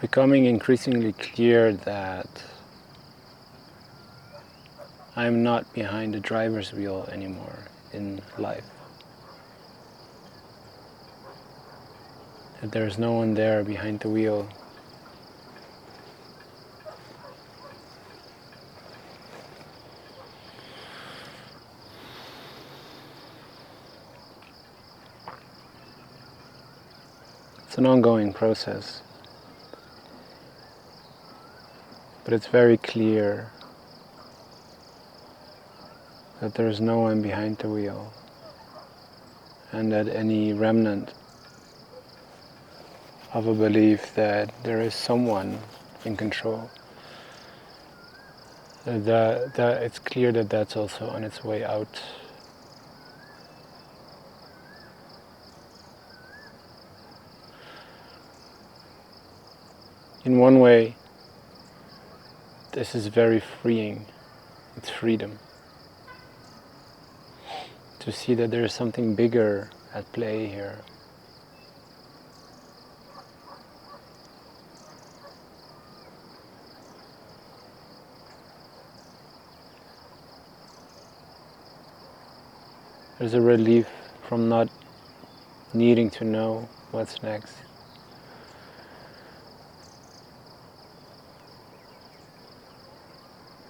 becoming increasingly clear that I'm not behind the driver's wheel anymore in life. That there's no one there behind the wheel. It's an ongoing process, but it's very clear that there's no one behind the wheel, and that any remnant of a belief that there is someone in control, that it's clear that that's also on its way out. In one way, this is very freeing. It's freedom. To see that there is something bigger at play here. There's a relief from not needing to know what's next.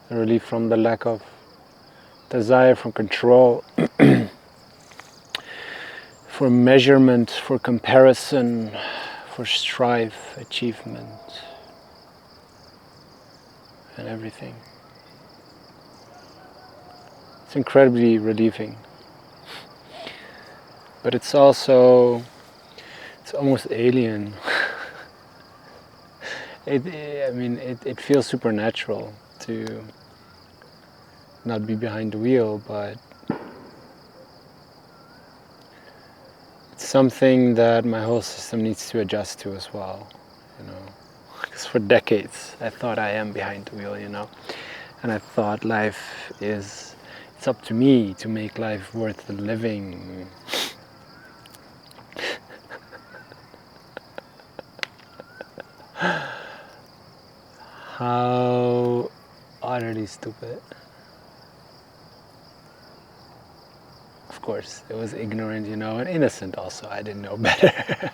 A relief from the lack of desire for control, for measurement, for comparison, for strife, achievement, and everything. It's incredibly relieving. But it's also, it's almost alien. It feels supernatural to not be behind the wheel, but it's something that my whole system needs to adjust to as well, Because for decades I thought I am behind the wheel, and I thought it's up to me to make life worth the living. How utterly stupid. Of course, it was ignorant, and innocent also. I didn't know better.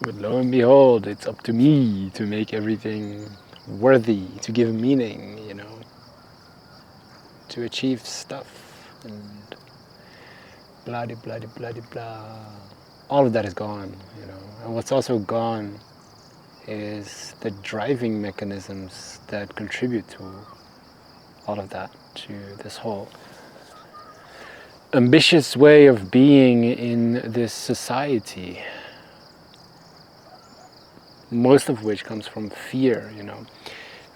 But lo and behold, it's up to me to make everything worthy, to give meaning, to achieve stuff, and blah de blah de blah de blah. All of that is gone, And what's also gone is the driving mechanisms that contribute to all of that, to this whole ambitious way of being in this society, most of which comes from fear,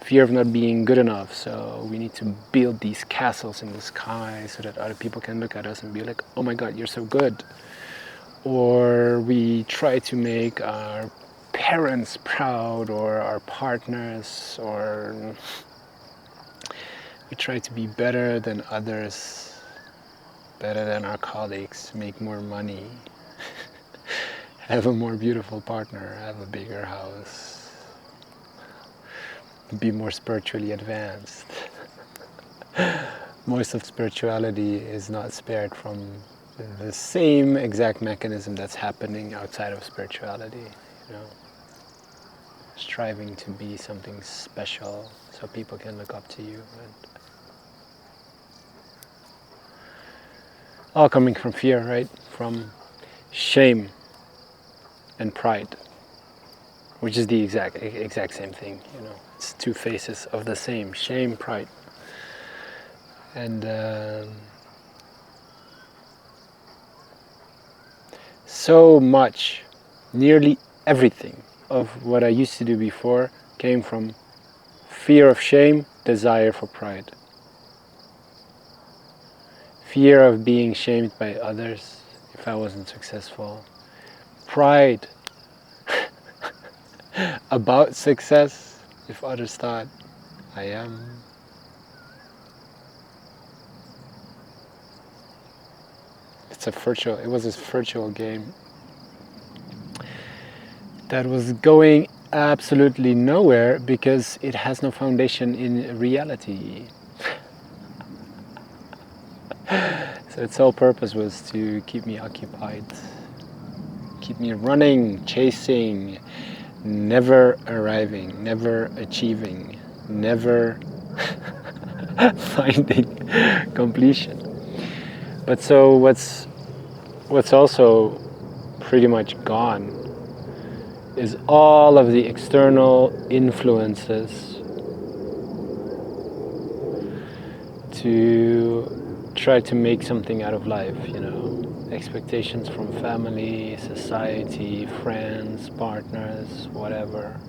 fear of not being good enough. So we need to build these castles in the sky so that other people can look at us and be like, oh my God, you're so good. Or we try to make our parents proud, or our partners, or we try to be better than others, better than our colleagues, make more money, have a more beautiful partner, have a bigger house, be more spiritually advanced. Most of spirituality is not spared from the same exact mechanism that's happening outside of spirituality, striving to be something special so people can look up to you. And all coming from fear, right? From shame and pride, which is the exact same thing, It's two faces of the same shame, pride. And so much, nearly everything of what I used to do before came from fear of shame, desire for pride. Fear of being shamed by others if I wasn't successful. Pride about success if others thought I am. It was a virtual game. that was going absolutely nowhere because it has no foundation in reality. So its sole purpose was to keep me occupied, keep me running, chasing, never arriving, never achieving, never finding completion. But so what's also pretty much gone is all of the external influences to try to make something out of life, you know, expectations from family, society, friends, partners, whatever.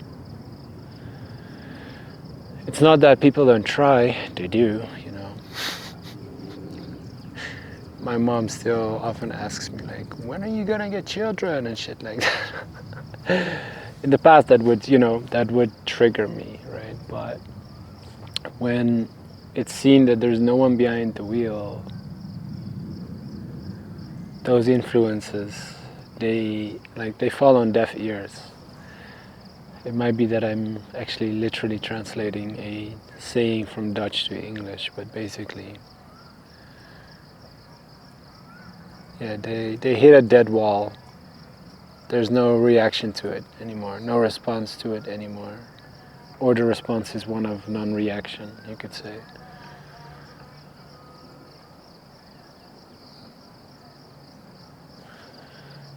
It's not that people don't try, they do, you know. My mom still often asks me like, when are you gonna get children and shit like that. In the past that would, you know, that would trigger me, right? But when it's seen that there's no one behind the wheel, those influences, they fall on deaf ears. It might be that I'm actually literally translating a saying from Dutch to English, but basically, yeah, they hit a dead wall. There's no reaction to it anymore, no response to it anymore. Or the response is one of non-reaction, you could say.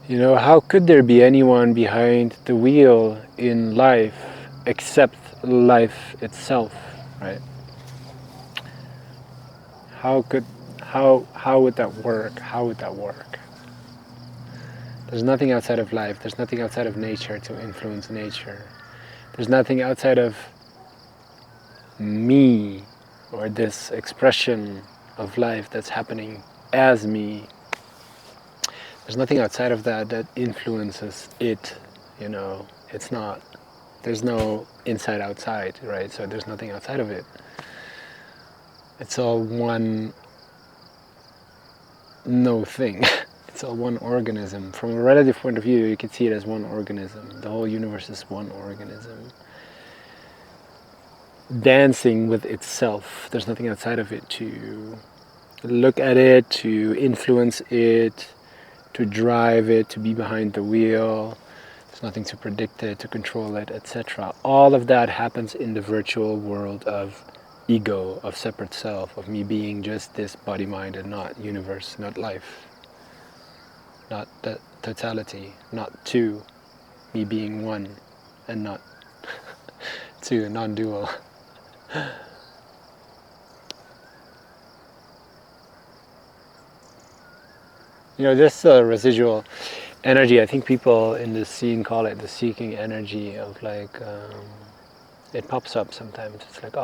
You know, how could there be anyone behind the wheel in life except life itself, right? How would that work? How would that work? There's nothing outside of life. There's nothing outside of nature to influence nature. There's nothing outside of me or this expression of life that's happening as me. There's nothing outside of that that influences it, you know. It's not, there's no inside outside, right? So there's nothing outside of it. It's all one no thing. It's all one organism. From a relative point of view, you can see it as one organism. The whole universe is one organism. Dancing with itself. There's nothing outside of it to look at it, to influence it, to drive it, to be behind the wheel. There's nothing to predict it, to control it, etc. All of that happens in the virtual world of ego, of separate self, of me being just this body, mind, and not universe, not life, not the totality, not two, me being one, and not two, non-dual. You know, this residual energy, I think people in this scene call it the seeking energy of like, it pops up sometimes. It's like,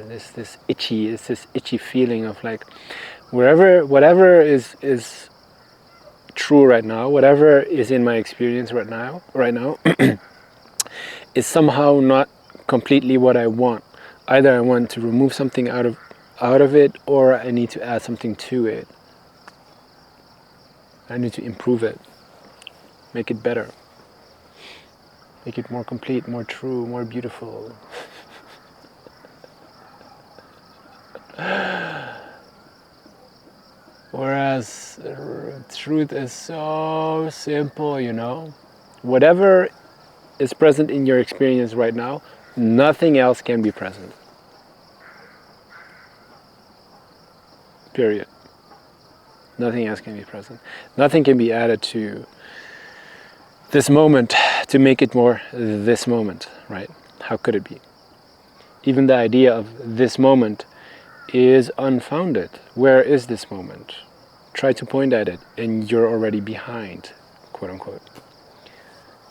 this itchy feeling of like, whatever is true right now, whatever is in my experience right now, is somehow not completely what I want. Either I want to remove something out of it, or I need to add something to it. I need to improve it, make it better, make it more complete, more true, more beautiful. Whereas truth is so simple, you know. Whatever is present in your experience right now, nothing else can be present. Period. Nothing else can be present. Nothing can be added to this moment to make it more this moment, right? How could it be? Even the idea of this moment is unfounded. Where is this moment? Try to point at it and you're already behind, quote unquote.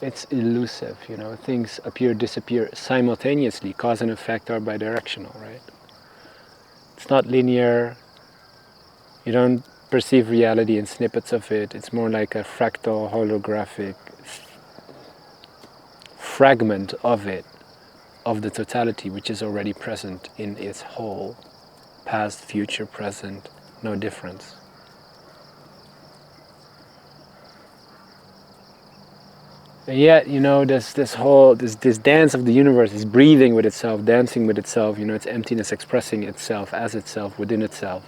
It's elusive, you know, things appear, disappear simultaneously. Cause and effect are bidirectional, right? It's not linear. You don't perceive reality in snippets of it. It's more like a fractal, holographic fragment of it, of the totality, which is already present in its whole. Past, future, present, no difference. And yet, this dance of the universe is breathing with itself, dancing with itself. It's emptiness expressing itself as itself within itself,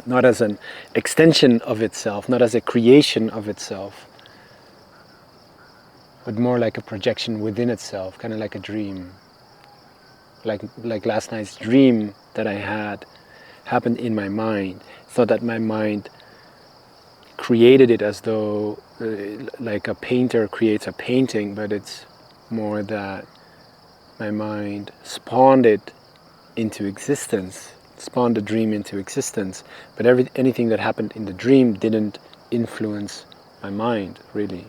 not as an extension of itself, not as a creation of itself, but more like a projection within itself, kind of like a dream. Like last night's dream that I had happened in my mind. It's not that my mind created it as though like a painter creates a painting, but it's more that my mind spawned it into existence, spawned the dream into existence. But anything that happened in the dream didn't influence my mind, really,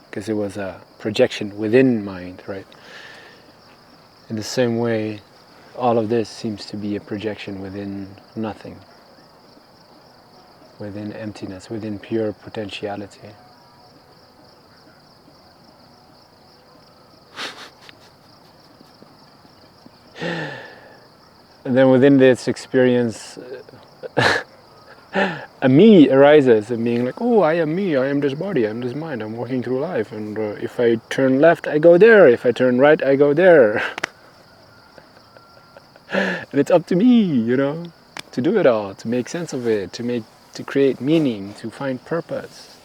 because it was a projection within mind, right? In the same way, all of this seems to be a projection within nothing, within emptiness, within pure potentiality. And then within this experience, a me arises, and being like, oh, I am me, I am this body, I am this mind, I'm walking through life, and if I turn left, I go there, if I turn right, I go there. And it's up to me, to do it all, to make sense of it, to create meaning, to find purpose.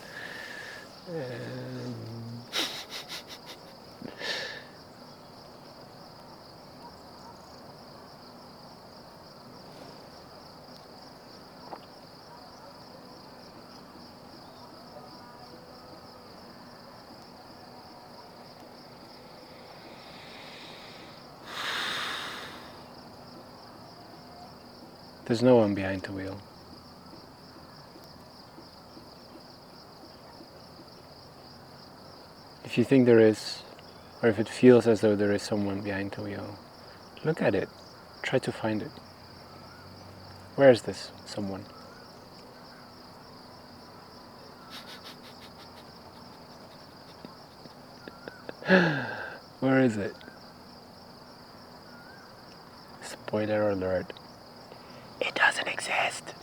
And there's no one behind the wheel. If you think there is, or if it feels as though there is someone behind the wheel, look at it. Try to find it. Where is this someone? Where is it? Spoiler alert. It doesn't exist.